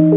Assalamualaikum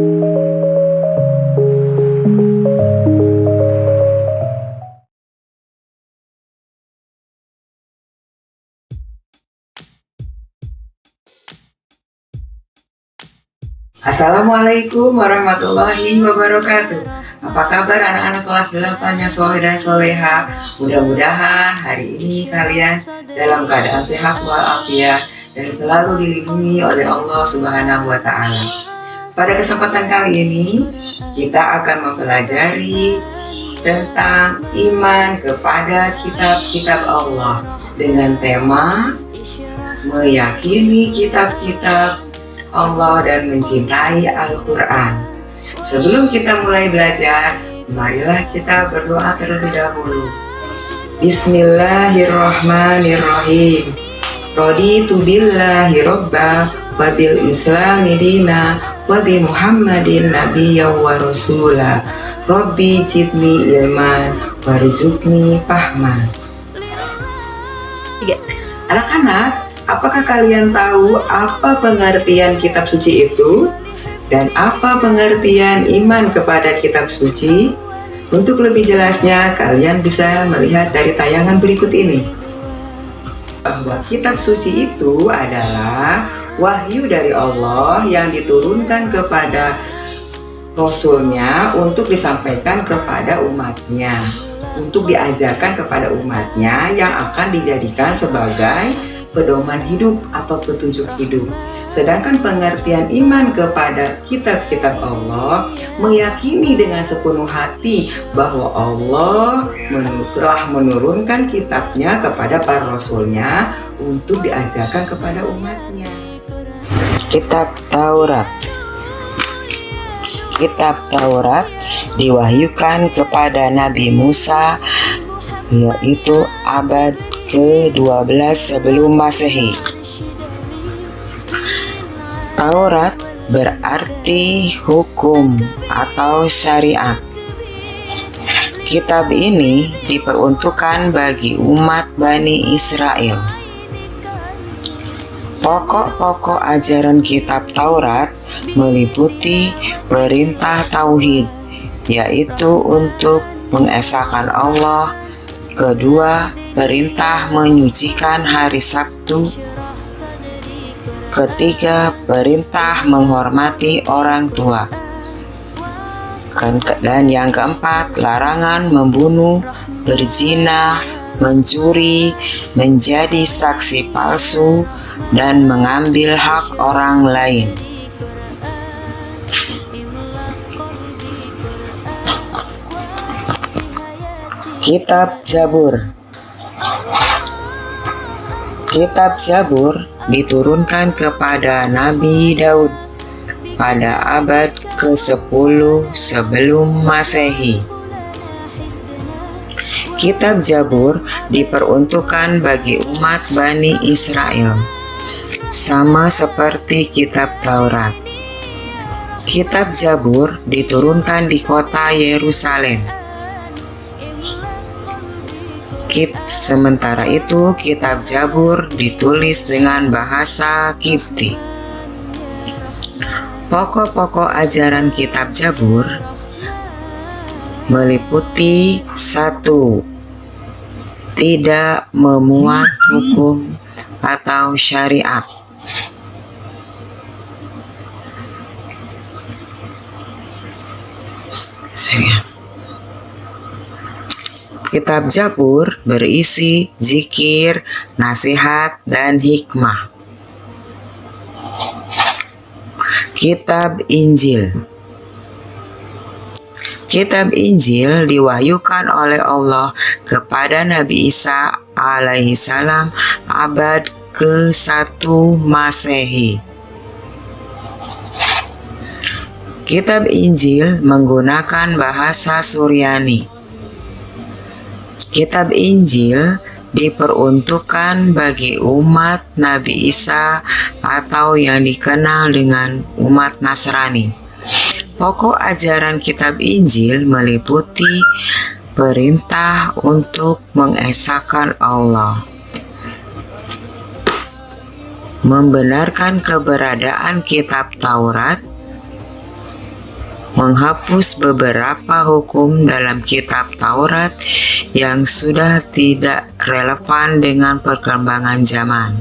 warahmatullahi wabarakatuh. Apa kabar anak-anak kelas 8 yang soleh dan soleha? Mudah-mudahan hari ini kalian dalam keadaan sehat walafiat dan selalu dilindungi oleh Allah Subhanahu wa Ta'ala. Pada kesempatan kali ini kita akan mempelajari tentang iman kepada kitab-kitab Allah dengan tema meyakini kitab-kitab Allah dan mencintai Al-Quran. Sebelum kita mulai belajar, marilah kita berdoa terlebih dahulu. Bismillahirrahmanirrahim. Raditu billahi robba wa bil islami dina wa bi Muhammadin nabiyya wa rasula. Rabbi zidni ilman warzuqni fahman. Anak-anak, apakah kalian tahu apa pengertian kitab suci itu? Dan apa pengertian iman kepada kitab suci? Untuk lebih jelasnya, kalian bisa melihat dari tayangan berikut ini. Bahwa kitab suci itu adalah wahyu dari Allah yang diturunkan kepada Rasulnya untuk disampaikan kepada umatnya, untuk diajarkan kepada umatnya yang akan dijadikan sebagai pedoman hidup atau petunjuk hidup. Sedangkan pengertian iman kepada kitab-kitab Allah meyakini dengan sepenuh hati bahwa Allah telah menurunkan kitabnya kepada para rasulnya untuk diajarkan kepada umatnya. Kitab Taurat. Kitab Taurat diwahyukan kepada Nabi Musa, yaitu abad ke-12 sebelum Masehi. Taurat berarti hukum atau syariat. Kitab ini diperuntukkan bagi umat Bani Israel. Pokok-pokok ajaran kitab Taurat meliputi perintah tauhid, yaitu untuk mengesahkan Allah. Kedua, perintah menyucikan hari Sabtu. Ketiga, perintah menghormati orang tua. Dan yang keempat, larangan membunuh, berzina, mencuri, menjadi saksi palsu, dan mengambil hak orang lain. Kitab Zabur. Kitab Zabur diturunkan kepada Nabi Daud pada abad ke-10 sebelum Masehi. Kitab Zabur diperuntukkan bagi umat Bani Israel, sama seperti kitab Taurat. Kitab Zabur diturunkan di kota Yerusalem. Sementara itu, kitab Zabur ditulis dengan bahasa Kipti. Pokok-pokok ajaran kitab Zabur meliputi 1. Tidak memuat hukum atau syariat. Kitab Zabur berisi zikir, nasihat, dan hikmah. Kitab Injil. Kitab Injil diwahyukan oleh Allah kepada Nabi Isa alaihissalam abad ke-1 Masehi. Kitab Injil menggunakan bahasa Suryani. Kitab Injil diperuntukkan bagi umat Nabi Isa atau yang dikenal dengan umat Nasrani. Pokok ajaran kitab Injil meliputi perintah untuk mengesahkan Allah, membenarkan keberadaan kitab Taurat, menghapus beberapa hukum dalam kitab Taurat yang sudah tidak relevan dengan perkembangan zaman,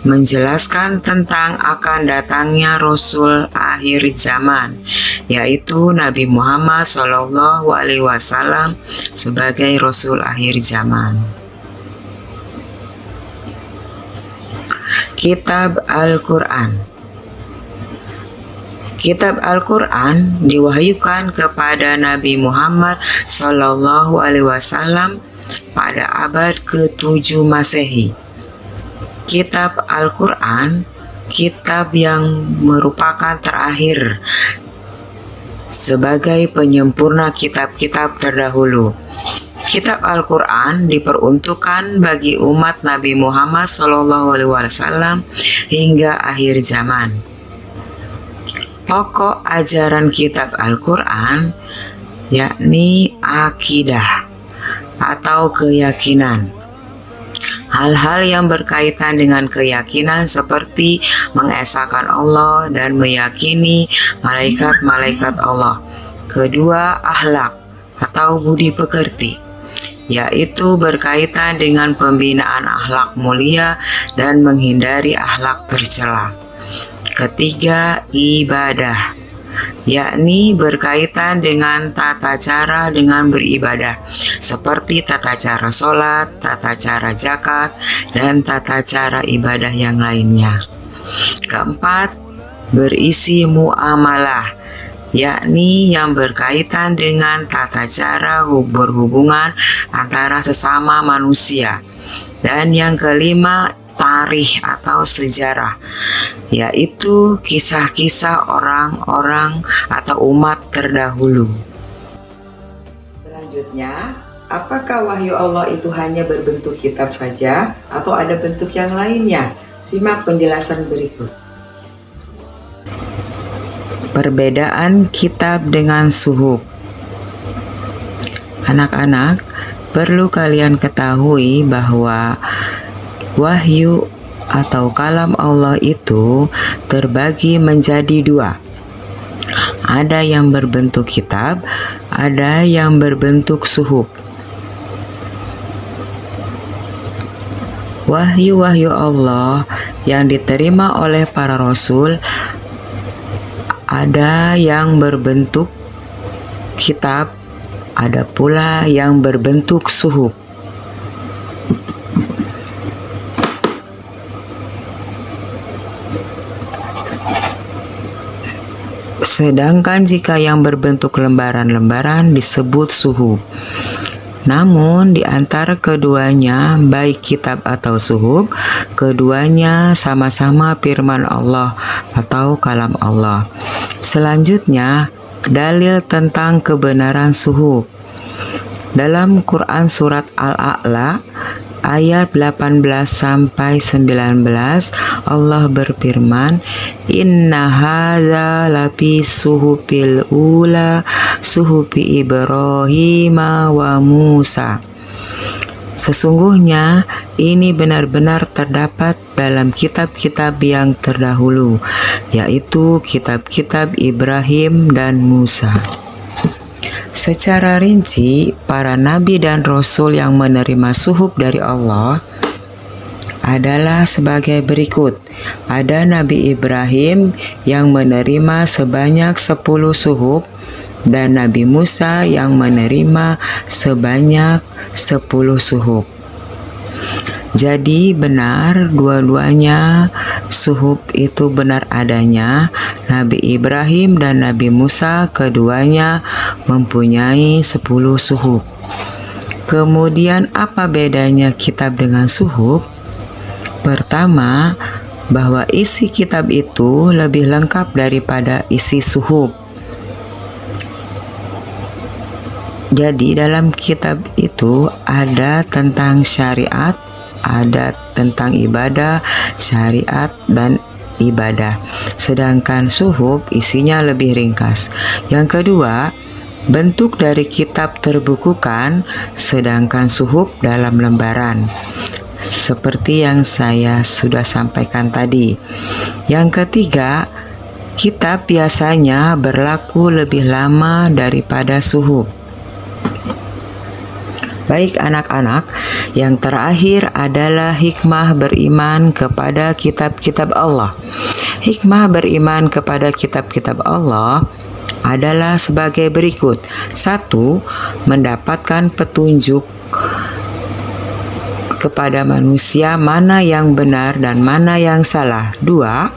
menjelaskan tentang akan datangnya Rasul akhir zaman, yaitu Nabi Muhammad SAW sebagai Rasul akhir zaman. Kitab Al-Quran. Kitab Al-Quran diwahyukan kepada Nabi Muhammad SAW pada abad ke-7 Masehi. Kitab Al-Quran, kitab yang merupakan terakhir sebagai penyempurna kitab-kitab terdahulu. Kitab Al-Quran diperuntukkan bagi umat Nabi Muhammad SAW hingga akhir zaman. Pokok ajaran kitab Al-Quran yakni akidah atau keyakinan. Hal-hal yang berkaitan dengan keyakinan seperti mengesahkan Allah dan meyakini malaikat-malaikat Allah. Kedua, akhlak atau budi pekerti, yaitu berkaitan dengan pembinaan akhlak mulia dan menghindari akhlak tercela. Ketiga, ibadah, yakni berkaitan dengan tata cara dengan beribadah, seperti tata cara sholat, tata cara zakat, dan tata cara ibadah yang lainnya. Keempat, berisi muamalah, yakni yang berkaitan dengan tata cara berhubungan antara sesama manusia. Dan yang kelima, tarikh atau sejarah, yaitu kisah-kisah orang-orang atau umat terdahulu. Selanjutnya, apakah wahyu Allah itu hanya berbentuk kitab saja atau ada bentuk yang lainnya? Simak penjelasan berikut. Perbedaan kitab dengan suhuf. Anak-anak, perlu kalian ketahui bahwa wahyu atau kalam Allah itu terbagi menjadi dua. Ada yang berbentuk kitab, ada yang berbentuk suhuf. Wahyu-wahyu Allah yang diterima oleh para rasul ada yang berbentuk kitab, ada pula yang berbentuk suhuf. Sedangkan jika yang berbentuk lembaran-lembaran disebut suhuf. Namun di antara keduanya, baik kitab atau suhuf, keduanya sama-sama firman Allah atau kalam Allah. Selanjutnya, dalil tentang kebenaran suhuf. Dalam Quran surat Al-A'la ayat 18-19 Allah berfirman, Inna hadza lafi suhufil ula suhufi Ibrahim wa Musa. Sesungguhnya ini benar-benar terdapat dalam kitab-kitab yang terdahulu, yaitu kitab-kitab Ibrahim dan Musa. Secara rinci, para nabi dan rasul yang menerima suhuf dari Allah adalah sebagai berikut. Ada Nabi Ibrahim yang menerima sebanyak 10 suhuf dan Nabi Musa yang menerima sebanyak 10 suhuf. Jadi benar dua-duanya suhuf itu benar adanya. Nabi Ibrahim dan Nabi Musa keduanya mempunyai 10 suhuf. Kemudian apa bedanya kitab dengan suhuf? Pertama, bahwa isi kitab itu lebih lengkap daripada isi suhuf. Jadi dalam kitab itu ada tentang syariat, ada tentang ibadah, syariat, dan ibadah. Sedangkan suhuf isinya lebih ringkas. Yang kedua, bentuk dari kitab terbukukan, sedangkan suhuf dalam lembaran. Seperti yang saya sudah sampaikan tadi. Yang ketiga, Kitab biasanya berlaku lebih lama daripada suhuf. Baik anak-anak, yang terakhir adalah hikmah beriman kepada kitab-kitab Allah. Hikmah beriman kepada kitab-kitab Allah adalah sebagai berikut. 1. Mendapatkan petunjuk kepada manusia mana yang benar dan mana yang salah. 2.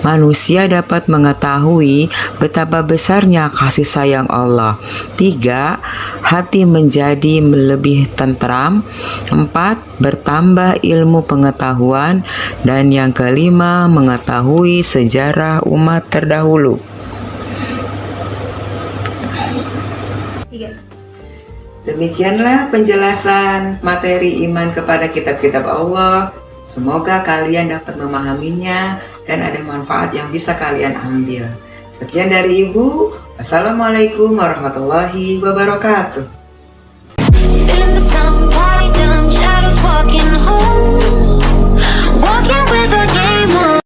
Manusia dapat mengetahui betapa besarnya kasih sayang Allah. 3. Hati menjadi lebih tentram. 4. Bertambah ilmu pengetahuan. Dan yang kelima, mengetahui sejarah umat terdahulu. 3. Demikianlah penjelasan materi iman kepada kitab-kitab Allah. Semoga kalian dapat memahaminya dan ada manfaat yang bisa kalian ambil. Sekian dari Ibu. Assalamualaikum warahmatullahi wabarakatuh.